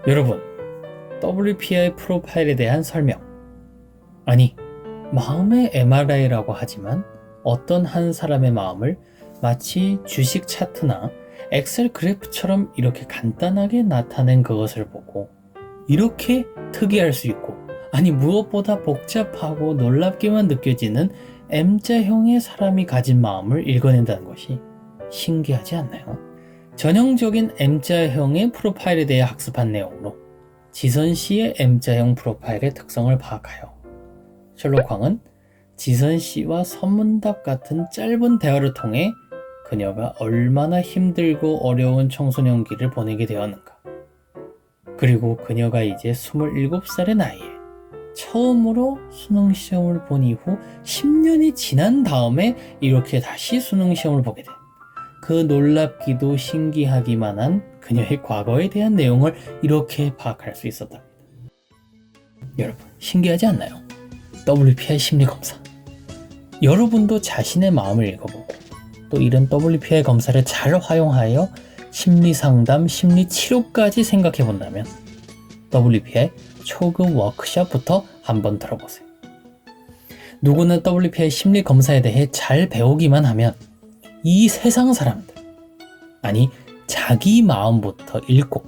여러분, WPI 프로파일에 대한 설명. 아니, 마음의 MRI라고 하지만 어떤 한 사람의 마음을 마치 주식 차트나 엑셀 그래프처럼 이렇게 간단하게 나타낸 그것을 보고 이렇게 특이할 수 있고, 아니 무엇보다 복잡하고 놀랍게만 느껴지는 M자형의 사람이 가진 마음을 읽어낸다는 것이 신기하지 않나요? 전형적인 M자형의 프로파일에 대해 학습한 내용으로 지선씨의 M자형 프로파일의 특성을 파악하여 셜록 황은 지선씨와 선문답 같은 짧은 대화를 통해 그녀가 얼마나 힘들고 어려운 청소년기를 보내게 되었는가, 그리고 그녀가 이제 27살의 나이에 처음으로 수능시험을 본 이후 10년이 지난 다음에 이렇게 다시 수능시험을 보게 된 그 놀랍기도 신기하기만 한 그녀의 과거에 대한 내용을 이렇게 파악할 수 있었답니다. 여러분, 신기하지 않나요? WPI 심리검사. 여러분도 자신의 마음을 읽어보고 또 이런 WPI 검사를 잘 활용하여 심리상담, 심리치료까지 생각해본다면 WPI 초급 워크숍부터 한번 들어보세요. 누구나 WPI 심리검사에 대해 잘 배우기만 하면 이 세상 사람들, 아니 자기 마음부터 읽고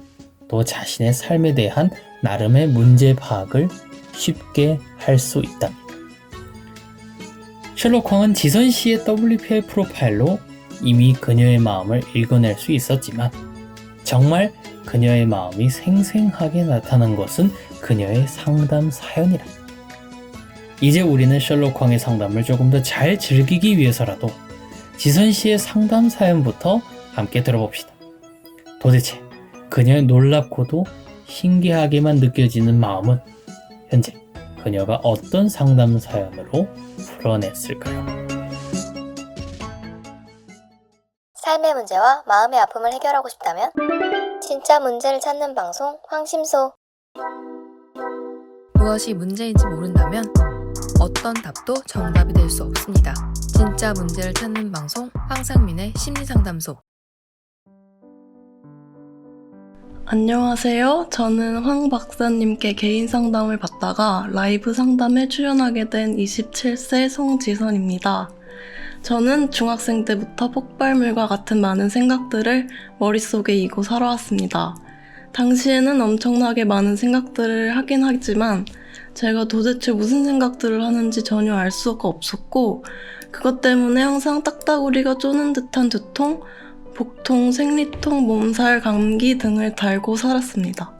또 자신의 삶에 대한 나름의 문제 파악을 쉽게 할 수 있답니다. 셜록 황은 지선씨의 WPI 프로파일로 이미 그녀의 마음을 읽어낼 수 있었지만 정말 그녀의 마음이 생생하게 나타난 것은 그녀의 상담 사연이라. 이제 우리는 셜록 황의 상담을 조금 더 잘 즐기기 위해서라도 지선씨의 상담 사연부터 함께 들어봅시다. 도대체 그녀의 놀랍고도 신기하게만 느껴지는 마음은 현재 그녀가 어떤 상담 사연으로 풀어냈을까요? 삶의 문제와 마음의 아픔을 해결하고 싶다면 진짜 문제를 찾는 방송 황심소. 무엇이 문제인지 모른다면 어떤 답도 정답이 될 수 없습니다. 진짜 문제를 찾는 방송 황상민의 심리상담소. 안녕하세요. 저는 황 박사님께 개인 상담을 받다가 라이브 상담에 출연하게 된 27세 송지선입니다. 저는 중학생 때부터 폭발물과 같은 많은 생각들을 머릿속에 이고 살아왔습니다. 당시에는 엄청나게 많은 생각들을 하긴 하지만 제가 도대체 무슨 생각들을 하는지 전혀 알 수가 없었고, 그것 때문에 항상 딱따구리가 쪼는 듯한 두통, 복통, 생리통, 몸살, 감기 등을 달고 살았습니다.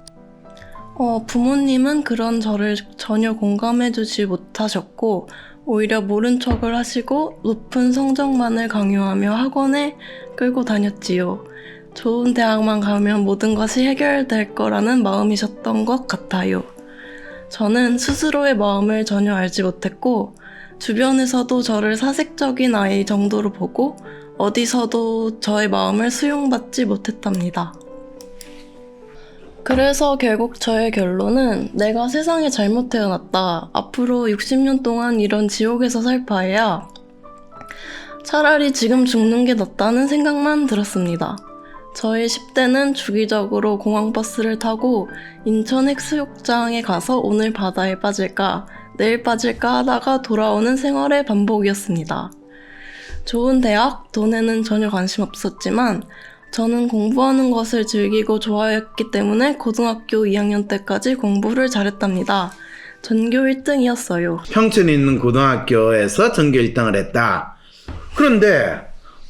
부모님은 그런 저를 전혀 공감해주지 못하셨고 오히려 모른 척을 하시고 높은 성적만을 강요하며 학원에 끌고 다녔지요. 좋은 대학만 가면 모든 것이 해결될 거라는 마음이셨던 것 같아요. 저는 스스로의 마음을 전혀 알지 못했고 주변에서도 저를 사색적인 아이 정도로 보고 어디서도 저의 마음을 수용받지 못했답니다. 그래서 결국 저의 결론은 내가 세상에 잘못 태어났다. 앞으로 60년 동안 이런 지옥에서 살 바에야 차라리 지금 죽는 게 낫다는 생각만 들었습니다. 저의 10대는 주기적으로 공항버스를 타고 인천 해수욕장에 가서 오늘 바다에 빠질까, 내일 빠질까 하다가 돌아오는 생활의 반복이었습니다. 좋은 대학, 돈에는 전혀 관심 없었지만 저는 공부하는 것을 즐기고 좋아했기 때문에 고등학교 2학년 때까지 공부를 잘했답니다. 전교 1등이었어요. 평촌에 있는 고등학교에서 전교 1등을 했다. 그런데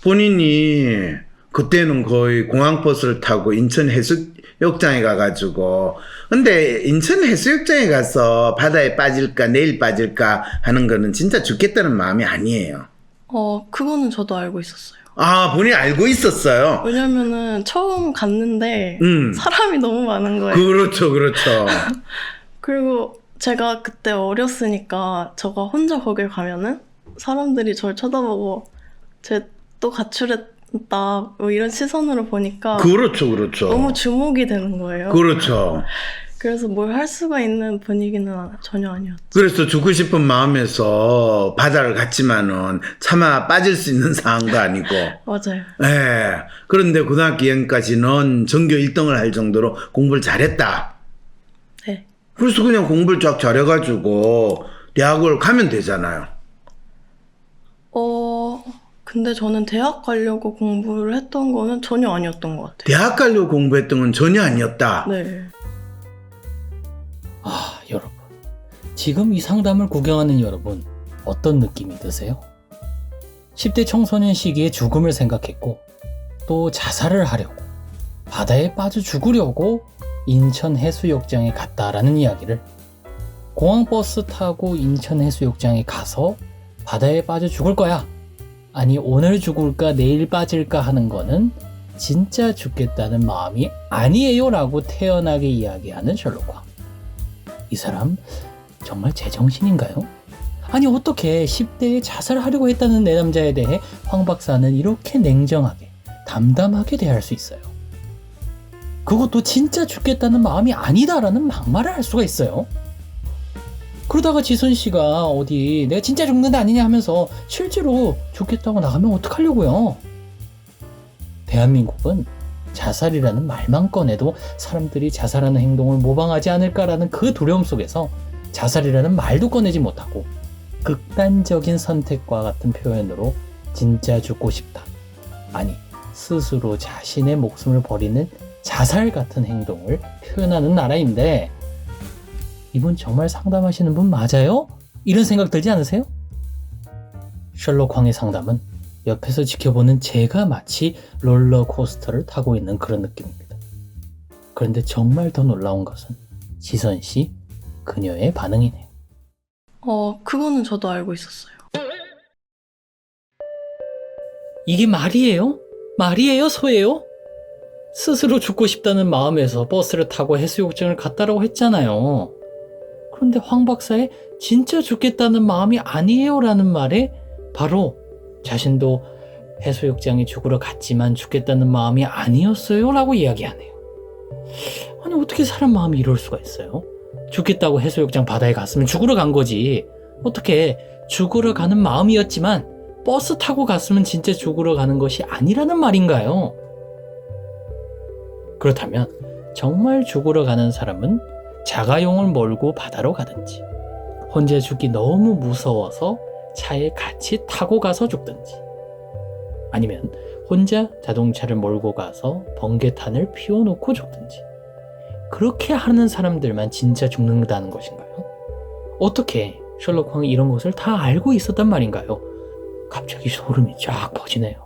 본인이 그때는 거의 공항버스를 타고 인천 해수욕장에 가가지고, 근데 인천 해수욕장에 가서 바다에 빠질까 내일 빠질까 하는 거는 진짜 죽겠다는 마음이 아니에요. 그거는 저도 알고 있었어요. 아, 본인이 알고 있었어요? 왜냐면은 처음 갔는데 사람이 너무 많은 거예요. 그렇죠, 그렇죠. 그리고 제가 그때 어렸으니까 저가 혼자 거길 가면은 사람들이 저를 쳐다보고 쟤 또 가출했다 뭐 이런 시선으로 보니까 그렇죠, 그렇죠. 너무 주목이 되는 거예요. 그렇죠. 그래서 뭘 할 수가 있는 분위기는 전혀 아니었죠. 그래서 죽고 싶은 마음에서 바다를 갔지만은 차마 빠질 수 있는 상황도 아니고. 맞아요. 예. 그런데 고등학교 2학년까지는 전교 1등을 할 정도로 공부를 잘했다. 그래서 그냥 공부를 쫙 잘해가지고 대학을 가면 되잖아요. 근데 저는 대학 가려고 공부를 했던 거는 전혀 아니었던 것 같아요. 대학 가려고 공부했던 건 전혀 아니었다. 네. 아, 여러분. 지금 이 상담을 구경하는 여러분, 어떤 느낌이 드세요? 10대 청소년 시기에 죽음을 생각했고, 또 자살을 하려고, 바다에 빠져 죽으려고 인천 해수욕장에 갔다라는 이야기를, 공항버스 타고 인천 해수욕장에 가서 바다에 빠져 죽을 거야. 아니, 오늘 죽을까 내일 빠질까 하는 거는 진짜 죽겠다는 마음이 아니에요 라고 태연하게 이야기하는 셜록 황. 이 사람 정말 제정신인가요? 아니, 어떻게 10대에 자살하려고 했다는 내 남자에 대해 황 박사는 이렇게 냉정하게 담담하게 대할 수 있어요? 그것도 진짜 죽겠다는 마음이 아니다라는 막말을 할 수가 있어요? 그러다가 지선 씨가 어디 내가 진짜 죽는다 아니냐 하면서 실제로 죽겠다고 나가면 어떡하려고요? 대한민국은 자살이라는 말만 꺼내도 사람들이 자살하는 행동을 모방하지 않을까라는 그 두려움 속에서 자살이라는 말도 꺼내지 못하고 극단적인 선택과 같은 표현으로 진짜 죽고 싶다. 아니, 스스로 자신의 목숨을 버리는 자살 같은 행동을 표현하는 나라인데 이분 정말 상담하시는 분 맞아요? 이런 생각 들지 않으세요? 셜록 황의 상담은 옆에서 지켜보는 제가 마치 롤러코스터를 타고 있는 그런 느낌입니다. 그런데 정말 더 놀라운 것은 지선 씨 그녀의 반응이네요. 그거는 저도 알고 있었어요. 이게 말이에요? 말이에요? 소예요? 스스로 죽고 싶다는 마음에서 버스를 타고 해수욕장을 갔다라고 했잖아요. 그런데 황 박사의 진짜 죽겠다는 마음이 아니에요 라는 말에 바로 자신도 해수욕장에 죽으러 갔지만 죽겠다는 마음이 아니었어요 라고 이야기하네요. 아니, 어떻게 사람 마음이 이럴 수가 있어요? 죽겠다고 해수욕장 바다에 갔으면 죽으러 간 거지. 어떻게 죽으러 가는 마음이었지만 버스 타고 갔으면 진짜 죽으러 가는 것이 아니라는 말인가요? 그렇다면 정말 죽으러 가는 사람은 자가용을 몰고 바다로 가든지 혼자 죽기 너무 무서워서 차에 같이 타고 가서 죽든지 아니면 혼자 자동차를 몰고 가서 번개탄을 피워놓고 죽든지 그렇게 하는 사람들만 진짜 죽는다는 것인가요? 어떻게 셜록 황이 이런 것을 다 알고 있었단 말인가요? 갑자기 소름이 쫙 퍼지네요.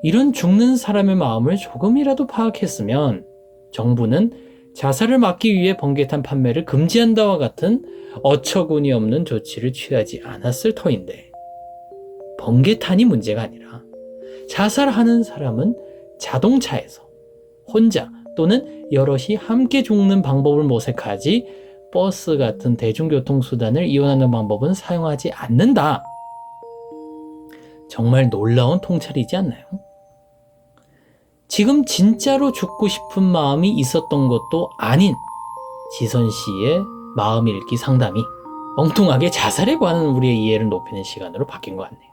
이런 죽는 사람의 마음을 조금이라도 파악했으면 정부는 자살을 막기 위해 번개탄 판매를 금지한다와 같은 어처구니 없는 조치를 취하지 않았을 터인데 번개탄이 문제가 아니라 자살하는 사람은 자동차에서 혼자 또는 여럿이 함께 죽는 방법을 모색하지 버스 같은 대중교통수단을 이용하는 방법은 사용하지 않는다. 정말 놀라운 통찰이지 않나요? 지금 진짜로 죽고 싶은 마음이 있었던 것도 아닌 지선 씨의 마음 읽기 상담이 엉뚱하게 자살에 관한 우리의 이해를 높이는 시간으로 바뀐 것 같네요.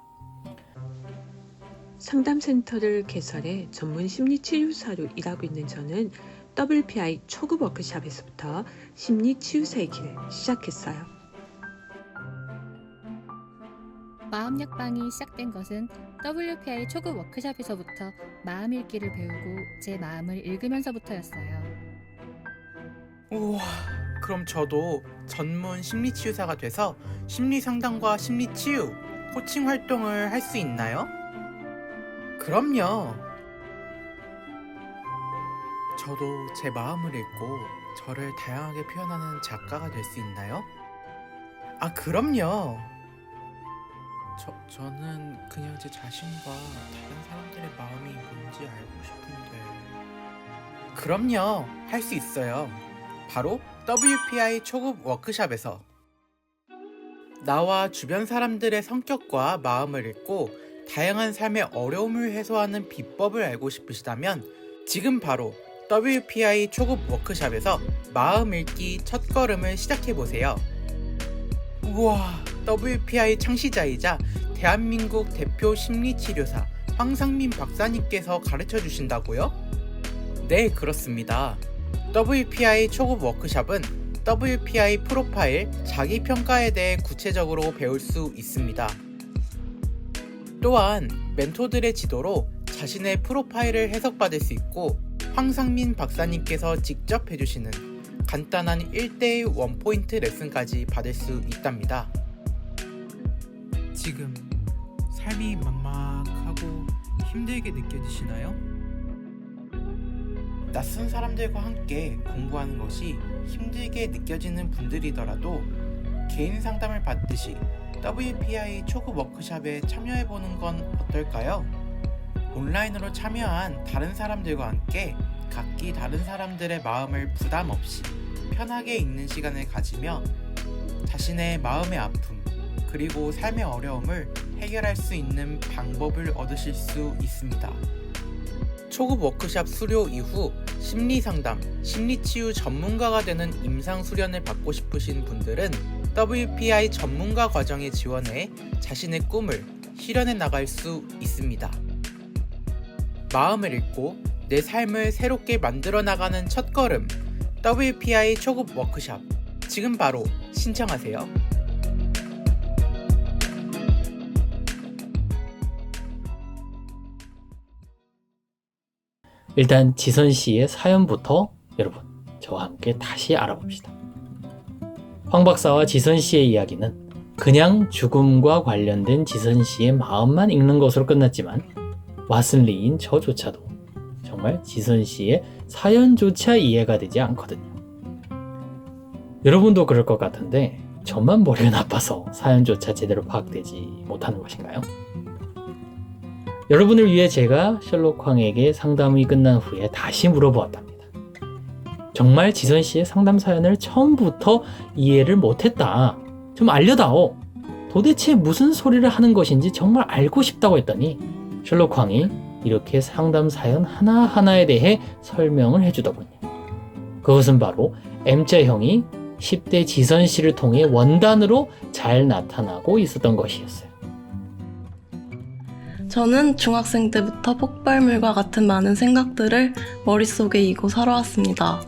상담센터를 개설해 전문 심리치유사로 일하고 있는 저는 WPI 초급 워크숍에서부터 심리치유사의 길을 시작했어요. 마음 약방이 시작된 것은 WPI 초급 워크숍에서부터 마음 읽기를 배우고 제 마음을 읽으면서부터였어요. 우와, 그럼 저도 전문 심리치유사가 돼서 심리상담과 심리치유, 코칭 활동을 할 수 있나요? 그럼요. 저도 제 마음을 읽고 저를 다양하게 표현하는 작가가 될 수 있나요? 아, 그럼요. 저는 그냥 제 자신과 다른 사람들의 마음이 뭔지 알고 싶은데. 그럼요, 할 수 있어요. 바로 WPI 초급 워크숍에서 나와 주변 사람들의 성격과 마음을 읽고 다양한 삶의 어려움을 해소하는 비법을 알고 싶으시다면 지금 바로 WPI 초급 워크숍에서 마음 읽기 첫걸음을 시작해보세요. 우와, WPI 창시자이자 대한민국 대표 심리치료사 황상민 박사님께서 가르쳐 주신다고요? 네, 그렇습니다. WPI 초급 워크숍은 WPI 프로파일 자기평가에 대해 구체적으로 배울 수 있습니다. 또한 멘토들의 지도로 자신의 프로파일을 해석받을 수 있고 황상민 박사님께서 직접 해주시는 간단한 1대1 원포인트 레슨까지 받을 수 있답니다. 지금 삶이 막막하고 힘들게 느껴지시나요? 낯선 사람들과 함께 공부하는 것이 힘들게 느껴지는 분들이더라도 개인 상담을 받듯이 WPI 초급 워크숍에 참여해보는 건 어떨까요? 온라인으로 참여한 다른 사람들과 함께 각기 다른 사람들의 마음을 부담 없이 편하게 읽는 시간을 가지며 자신의 마음의 아픔 그리고 삶의 어려움을 해결할 수 있는 방법을 얻으실 수 있습니다. 초급 워크숍 수료 이후 심리상담, 심리치유 전문가가 되는 임상수련을 받고 싶으신 분들은 WPI 전문가 과정에 지원해 자신의 꿈을 실현해 나갈 수 있습니다. 마음을 읽고 내 삶을 새롭게 만들어 나가는 첫걸음 WPI 초급 워크숍 지금 바로 신청하세요. 일단 지선 씨의 사연부터 여러분 저와 함께 다시 알아봅시다. 황 박사와 지선 씨의 이야기는 그냥 죽음과 관련된 지선 씨의 마음만 읽는 것으로 끝났지만 왓슨리인 저조차도 정말 지선 씨의 사연조차 이해가 되지 않거든요. 여러분도 그럴 것 같은데 저만 머리가 나빠서 사연조차 제대로 파악되지 못하는 것인가요? 여러분을 위해 제가 셜록 황에게 상담이 끝난 후에 다시 물어보았답니다. 정말 지선 씨의 상담 사연을 처음부터 이해를 못했다. 좀 알려다오. 도대체 무슨 소리를 하는 것인지 정말 알고 싶다고 했더니 셜록 황이 이렇게 상담 사연 하나하나에 대해 설명을 해주더군요. 그것은 바로 M자형이 10대 지선 씨를 통해 원단으로 잘 나타나고 있었던 것이었어요. 저는 중학생 때부터 폭발물과 같은 많은 생각들을 머릿속에 이고 살아왔습니다.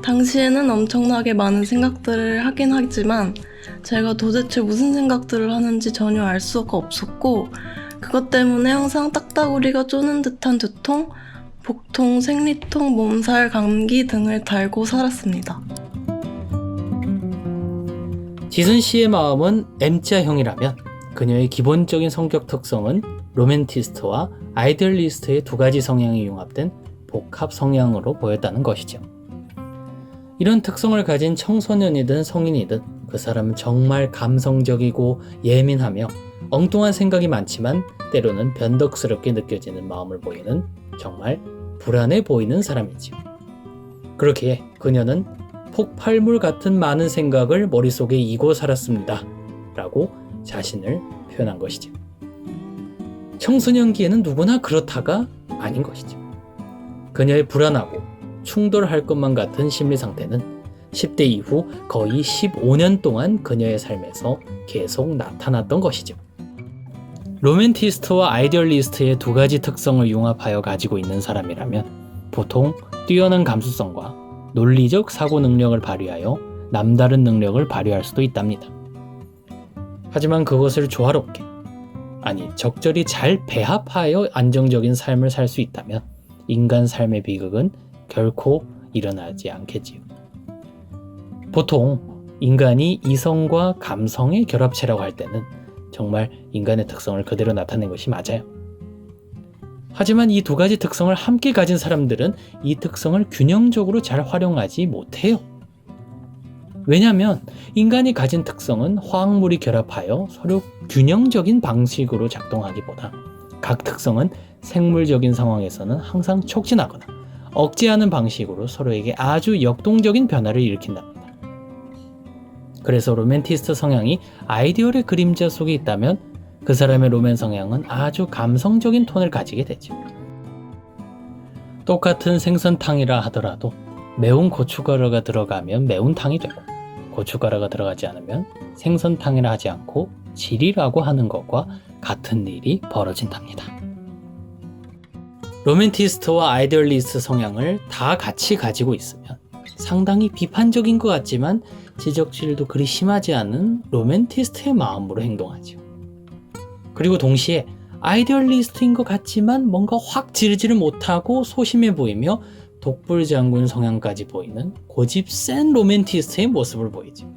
당시에는 엄청나게 많은 생각들을 하긴 하지만 제가 도대체 무슨 생각들을 하는지 전혀 알 수가 없었고 그것 때문에 항상 딱따구리가 쪼는 듯한 두통, 복통, 생리통, 몸살, 감기 등을 달고 살았습니다. 지선 씨의 마음은 M자형이라면 그녀의 기본적인 성격 특성은 로맨티스트와 아이디얼리스트의 두 가지 성향이 융합된 복합 성향으로 보였다는 것이죠. 이런 특성을 가진 청소년이든 성인이든 그 사람은 정말 감성적이고 예민하며 엉뚱한 생각이 많지만 때로는 변덕스럽게 느껴지는 마음을 보이는 정말 불안해 보이는 사람이지요. 그렇기에 그녀는 폭발물 같은 많은 생각을 머릿속에 이고 살았습니다. 라고 자신을 표현한 것이죠. 청소년기에는 누구나 그렇다가 아닌 것이죠. 그녀의 불안하고 충돌할 것만 같은 심리 상태는 10대 이후 거의 15년 동안 그녀의 삶에서 계속 나타났던 것이죠. 로맨티스트와 아이디얼리스트의 두 가지 특성을 융합하여 가지고 있는 사람이라면 보통 뛰어난 감수성과 논리적 사고 능력을 발휘하여 남다른 능력을 발휘할 수도 있답니다. 하지만 그것을 조화롭게, 아니 적절히 잘 배합하여 안정적인 삶을 살 수 있다면 인간 삶의 비극은 결코 일어나지 않겠지요. 보통 인간이 이성과 감성의 결합체라고 할 때는 정말 인간의 특성을 그대로 나타낸 것이 맞아요. 하지만 이 두 가지 특성을 함께 가진 사람들은 이 특성을 균형적으로 잘 활용하지 못해요. 왜냐하면 인간이 가진 특성은 화학물이 결합하여 서로 균형적인 방식으로 작동하기보다 각 특성은 생물적인 상황에서는 항상 촉진하거나 억제하는 방식으로 서로에게 아주 역동적인 변화를 일으킨답니다. 그래서 로맨티스트 성향이 아이디얼의 그림자 속에 있다면 그 사람의 로맨 성향은 아주 감성적인 톤을 가지게 되죠. 똑같은 생선탕이라 하더라도 매운 고춧가루가 들어가면 매운탕이 되고 고춧가루가 들어가지 않으면 생선탕이라 하지 않고 질이라고 하는 것과 같은 일이 벌어진답니다. 로맨티스트와 아이디얼리스트 성향을 다 같이 가지고 있으면 상당히 비판적인 것 같지만 지적질도 그리 심하지 않은 로맨티스트의 마음으로 행동하죠. 그리고 동시에 아이디얼리스트인 것 같지만 뭔가 확 지르지를 못하고 소심해 보이며 독불장군 성향까지 보이는 고집 센 로맨티스트의 모습을 보이죠.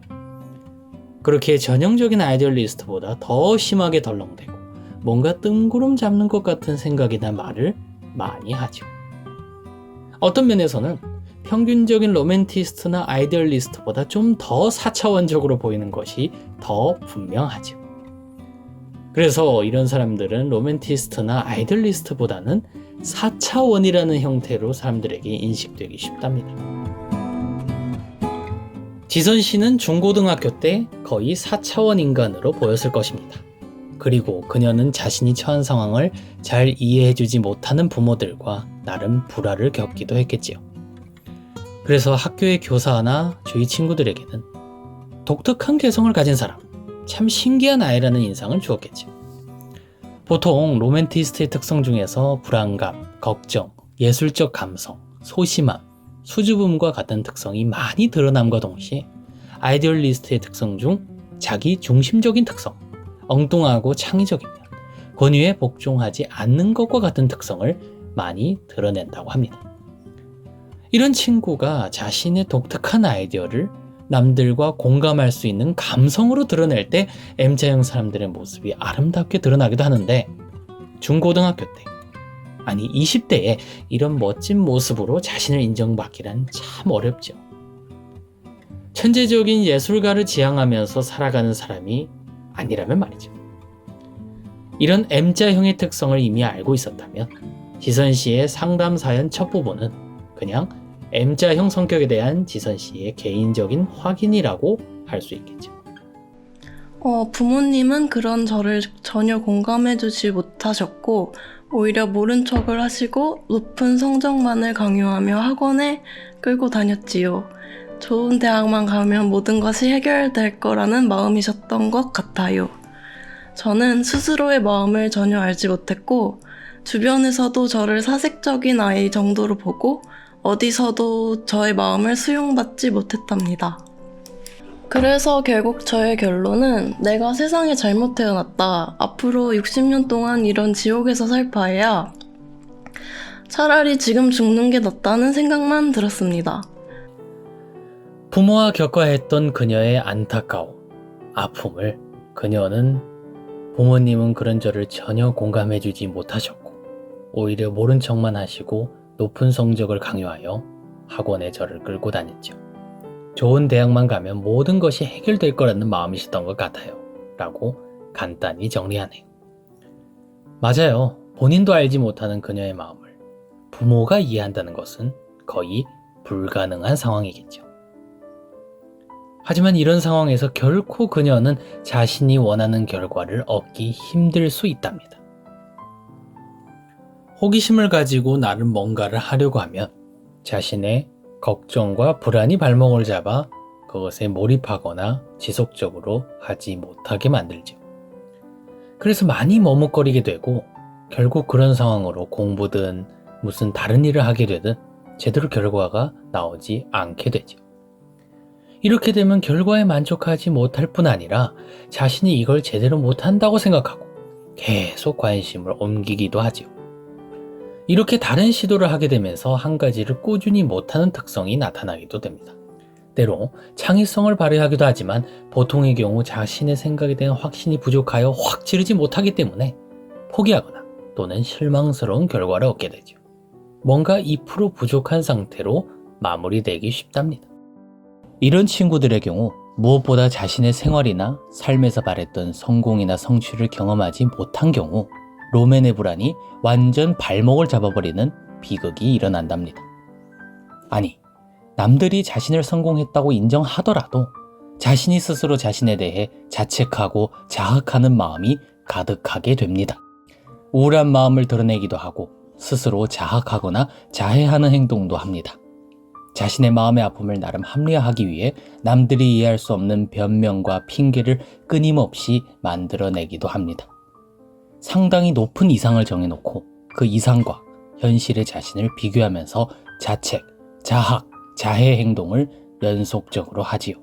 그렇게 전형적인 아이디얼리스트보다 더 심하게 덜렁대고 뭔가 뜬구름 잡는 것 같은 생각이나 말을 많이 하죠. 어떤 면에서는 평균적인 로맨티스트나 아이디얼리스트보다 좀 더 4차원적으로 보이는 것이 더 분명하죠. 그래서 이런 사람들은 로맨티스트나 아이디얼리스트보다는 4차원이라는 형태로 사람들에게 인식되기 쉽답니다. 지선 씨는 중고등학교 때 거의 4차원 인간으로 보였을 것입니다. 그리고 그녀는 자신이 처한 상황을 잘 이해해주지 못하는 부모들과 나름 불화를 겪기도 했겠지요. 그래서 학교의 교사나 주위 친구들에게는 독특한 개성을 가진 사람, 참 신기한 아이라는 인상을 주었겠죠. 보통 로맨티스트의 특성 중에서 불안감, 걱정, 예술적 감성, 소심함, 수줍음과 같은 특성이 많이 드러남과 동시에 아이디얼리스트의 특성 중 자기 중심적인 특성, 엉뚱하고 창의적이면 권위에 복종하지 않는 것과 같은 특성을 많이 드러낸다고 합니다. 이런 친구가 자신의 독특한 아이디어를 남들과 공감할 수 있는 감성으로 드러낼 때 M자형 사람들의 모습이 아름답게 드러나기도 하는데 중고등학교 때, 아니 20대에 이런 멋진 모습으로 자신을 인정받기란 참 어렵죠. 천재적인 예술가를 지향하면서 살아가는 사람이 아니라면 말이죠. 이런 M자형의 특성을 이미 알고 있었다면 지선 씨의 상담 사연 첫 부분은 그냥 M자형 성격에 대한 지선 씨의 개인적인 확인이라고 할 수 있겠죠. 부모님은 그런 저를 전혀 공감해주지 못하셨고 오히려 모른 척을 하시고 높은 성적만을 강요하며 학원에 끌고 다녔지요. 좋은 대학만 가면 모든 것이 해결될 거라는 마음이셨던 것 같아요. 저는 스스로의 마음을 전혀 알지 못했고 주변에서도 저를 사색적인 아이 정도로 보고 어디서도 저의 마음을 수용받지 못했답니다. 그래서 결국 저의 결론은 내가 세상에 잘못 태어났다. 앞으로 60년 동안 이런 지옥에서 살 바에야 차라리 지금 죽는 게 낫다는 생각만 들었습니다. 부모와 겪어야 했던 그녀의 안타까움, 아픔을 그녀는 부모님은 그런 저를 전혀 공감해주지 못하셨고 오히려 모른 척만 하시고 높은 성적을 강요하여 학원에 저를 끌고 다녔죠. 좋은 대학만 가면 모든 것이 해결될 거라는 마음이셨던 것 같아요. 라고 간단히 정리하네요. 맞아요. 본인도 알지 못하는 그녀의 마음을 부모가 이해한다는 것은 거의 불가능한 상황이겠죠. 하지만 이런 상황에서 결코 그녀는 자신이 원하는 결과를 얻기 힘들 수 있답니다. 호기심을 가지고 나름 뭔가를 하려고 하면 자신의 걱정과 불안이 발목을 잡아 그것에 몰입하거나 지속적으로 하지 못하게 만들죠. 그래서 많이 머뭇거리게 되고 결국 그런 상황으로 공부든 무슨 다른 일을 하게 되든 제대로 결과가 나오지 않게 되죠. 이렇게 되면 결과에 만족하지 못할 뿐 아니라 자신이 이걸 제대로 못한다고 생각하고 계속 관심을 옮기기도 하죠. 이렇게 다른 시도를 하게 되면서 한 가지를 꾸준히 못하는 특성이 나타나기도 됩니다. 때로 창의성을 발휘하기도 하지만 보통의 경우 자신의 생각에 대한 확신이 부족하여 확 지르지 못하기 때문에 포기하거나 또는 실망스러운 결과를 얻게 되죠. 뭔가 2% 부족한 상태로 마무리되기 쉽답니다. 이런 친구들의 경우 무엇보다 자신의 생활이나 삶에서 바랬던 성공이나 성취를 경험하지 못한 경우 로맨의 불안이 완전 발목을 잡아버리는 비극이 일어난답니다. 아니, 남들이 자신을 성공했다고 인정하더라도 자신이 스스로 자신에 대해 자책하고 자학하는 마음이 가득하게 됩니다. 우울한 마음을 드러내기도 하고 스스로 자학하거나 자해하는 행동도 합니다. 자신의 마음의 아픔을 나름 합리화하기 위해 남들이 이해할 수 없는 변명과 핑계를 끊임없이 만들어내기도 합니다. 상당히 높은 이상을 정해놓고 그 이상과 현실의 자신을 비교하면서 자책, 자학, 자해 행동을 연속적으로 하지요.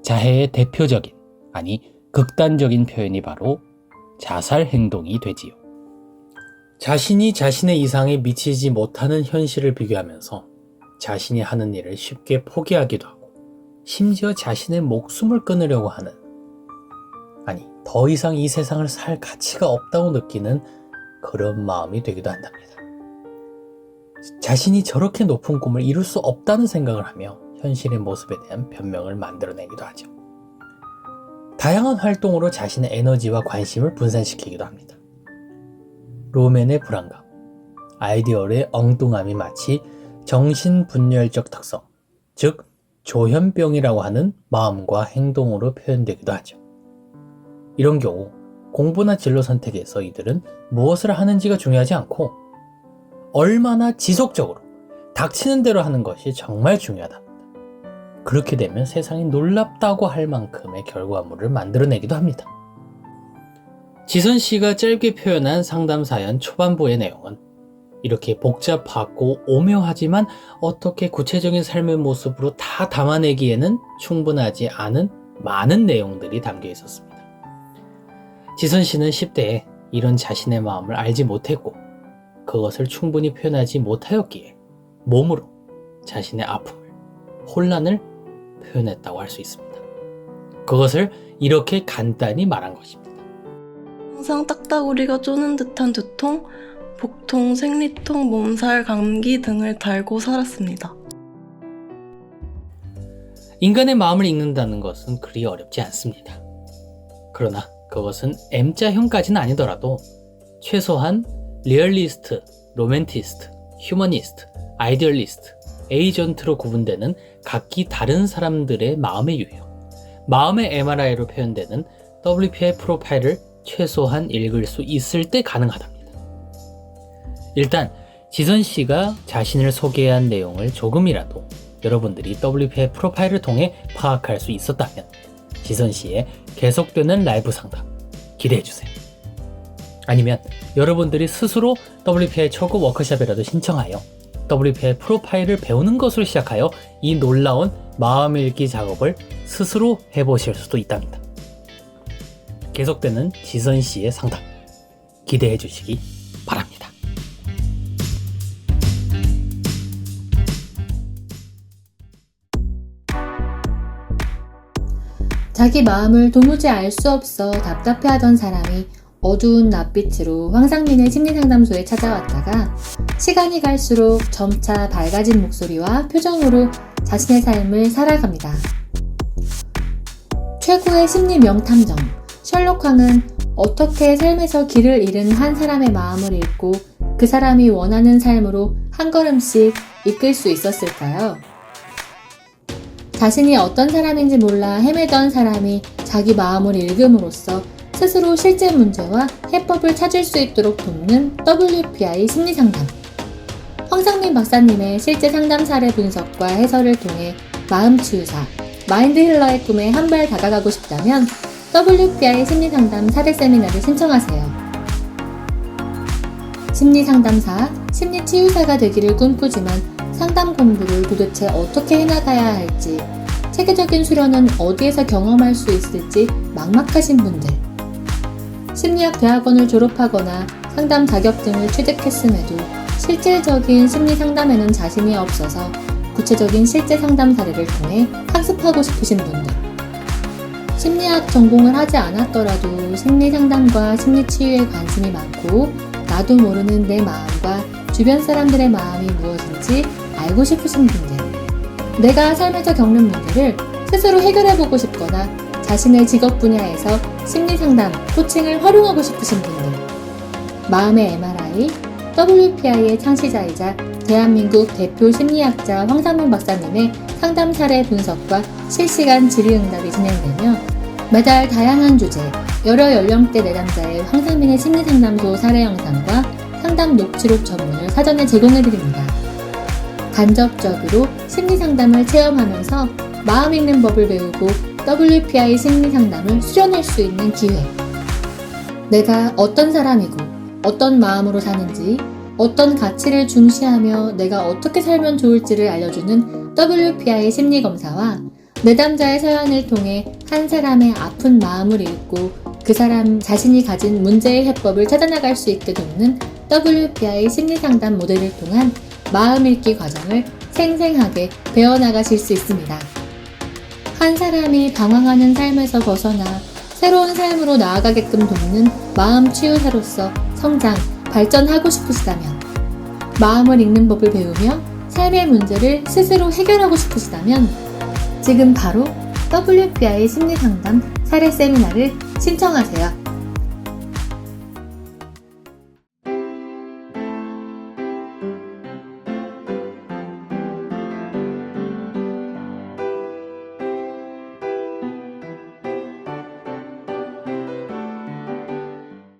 자해의 대표적인, 아니 극단적인 표현이 바로 자살 행동이 되지요. 자신이 자신의 이상에 미치지 못하는 현실을 비교하면서 자신이 하는 일을 쉽게 포기하기도 하고 심지어 자신의 목숨을 끊으려고 하는, 아니 더 이상 이 세상을 살 가치가 없다고 느끼는 그런 마음이 되기도 한답니다. 자신이 저렇게 높은 꿈을 이룰 수 없다는 생각을 하며 현실의 모습에 대한 변명을 만들어내기도 하죠. 다양한 활동으로 자신의 에너지와 관심을 분산시키기도 합니다. 로맨의 불안감, 아이디얼의 엉뚱함이 마치 정신분열적 특성, 즉 조현병이라고 하는 마음과 행동으로 표현되기도 하죠. 이런 경우 공부나 진로 선택에서 이들은 무엇을 하는지가 중요하지 않고 얼마나 지속적으로 닥치는 대로 하는 것이 정말 중요하답니다. 그렇게 되면 세상이 놀랍다고 할 만큼의 결과물을 만들어내기도 합니다. 지선 씨가 짧게 표현한 상담 사연 초반부의 내용은 이렇게 복잡하고 오묘하지만 어떻게 구체적인 삶의 모습으로 다 담아내기에는 충분하지 않은 많은 내용들이 담겨 있었습니다. 지선 씨는 10대에 이런 자신의 마음을 알지 못했고 그것을 충분히 표현하지 못하였기에 몸으로 자신의 아픔을, 혼란을 표현했다고 할 수 있습니다. 그것을 이렇게 간단히 말한 것입니다. 항상 딱따구리가 쪼는 듯한 두통, 복통, 생리통, 몸살, 감기 등을 달고 살았습니다. 인간의 마음을 읽는다는 것은 그리 어렵지 않습니다. 그러나 그것은 M자형까지는 아니더라도 최소한 리얼리스트, 로맨티스트, 휴머니스트, 아이디얼리스트, 에이전트로 구분되는 각기 다른 사람들의 마음의 유형, 마음의 MRI로 표현되는 WPI 프로파일을 최소한 읽을 수 있을 때 가능하답니다. 일단 지선 씨가 자신을 소개한 내용을 조금이라도 여러분들이 WPI 프로파일을 통해 파악할 수 있었다면 지선 씨의 계속되는 라이브 상담 기대해주세요. 아니면 여러분들이 스스로 WPI 초급 워크숍이라도 신청하여 WPI 프로파일을 배우는 것으로 시작하여 이 놀라운 마음 읽기 작업을 스스로 해보실 수도 있답니다. 계속되는 지선 씨의 상담 기대해 주시기 바랍니다. 자기 마음을 도무지 알 수 없어 답답해하던 사람이 어두운 낯빛으로 황상민의 심리상담소에 찾아왔다가 시간이 갈수록 점차 밝아진 목소리와 표정으로 자신의 삶을 살아갑니다. 최고의 심리 명탐정 셜록황은 어떻게 삶에서 길을 잃은 한 사람의 마음을 읽고 그 사람이 원하는 삶으로 한 걸음씩 이끌 수 있었을까요? 자신이 어떤 사람인지 몰라 헤매던 사람이 자기 마음을 읽음으로써 스스로 실제 문제와 해법을 찾을 수 있도록 돕는 WPI 심리상담. 황상민 박사님의 실제 상담 사례 분석과 해설을 통해 마음치유사, 마인드 힐러의 꿈에 한 발 다가가고 싶다면 WPI 심리상담 사례 세미나를 신청하세요. 심리상담사, 심리치유사가 되기를 꿈꾸지만 상담 공부를 도대체 어떻게 해나가야 할지, 체계적인 수련은 어디에서 경험할 수 있을지 막막하신 분들, 심리학 대학원을 졸업하거나 상담 자격증을 취득했음에도 실질적인 심리 상담에는 자신이 없어서 구체적인 실제 상담 사례를 통해 학습하고 싶으신 분들, 심리학 전공을 하지 않았더라도 심리 상담과 심리 치유에 관심이 많고 나도 모르는 내 마음과 주변 사람들의 마음이 무엇인지 알고 싶으신 분들, 내가 삶에서 겪는 문제를 스스로 해결해보고 싶거나 자신의 직업 분야에서 심리상담, 코칭을 활용하고 싶으신 분들, 마음의 MRI, WPI의 창시자이자 대한민국 대표 심리학자 황상민 박사님의 상담 사례 분석과 실시간 질의응답이 진행되며 매달 다양한 주제, 여러 연령대 내담자의 황상민의 심리상담소 사례 영상과 상담 녹취록 전문을 사전에 제공해드립니다. 간접적으로 심리상담을 체험하면서 마음 읽는 법을 배우고 WPI 심리상담을 수련할 수 있는 기회. 내가 어떤 사람이고 어떤 마음으로 사는지 어떤 가치를 중시하며 내가 어떻게 살면 좋을지를 알려주는 WPI 심리검사와 내담자의 서연을 통해 한 사람의 아픈 마음을 읽고 그 사람 자신이 가진 문제의 해법을 찾아나갈 수 있게 돕는 WPI 심리상담 모델을 통한 마음 읽기 과정을 생생하게 배워나가실 수 있습니다. 한 사람이 방황하는 삶에서 벗어나 새로운 삶으로 나아가게끔 돕는 마음 치유사로서 성장, 발전하고 싶으시다면, 마음을 읽는 법을 배우며 삶의 문제를 스스로 해결하고 싶으시다면 지금 바로 WPI 심리상담 사례 세미나를 신청하세요.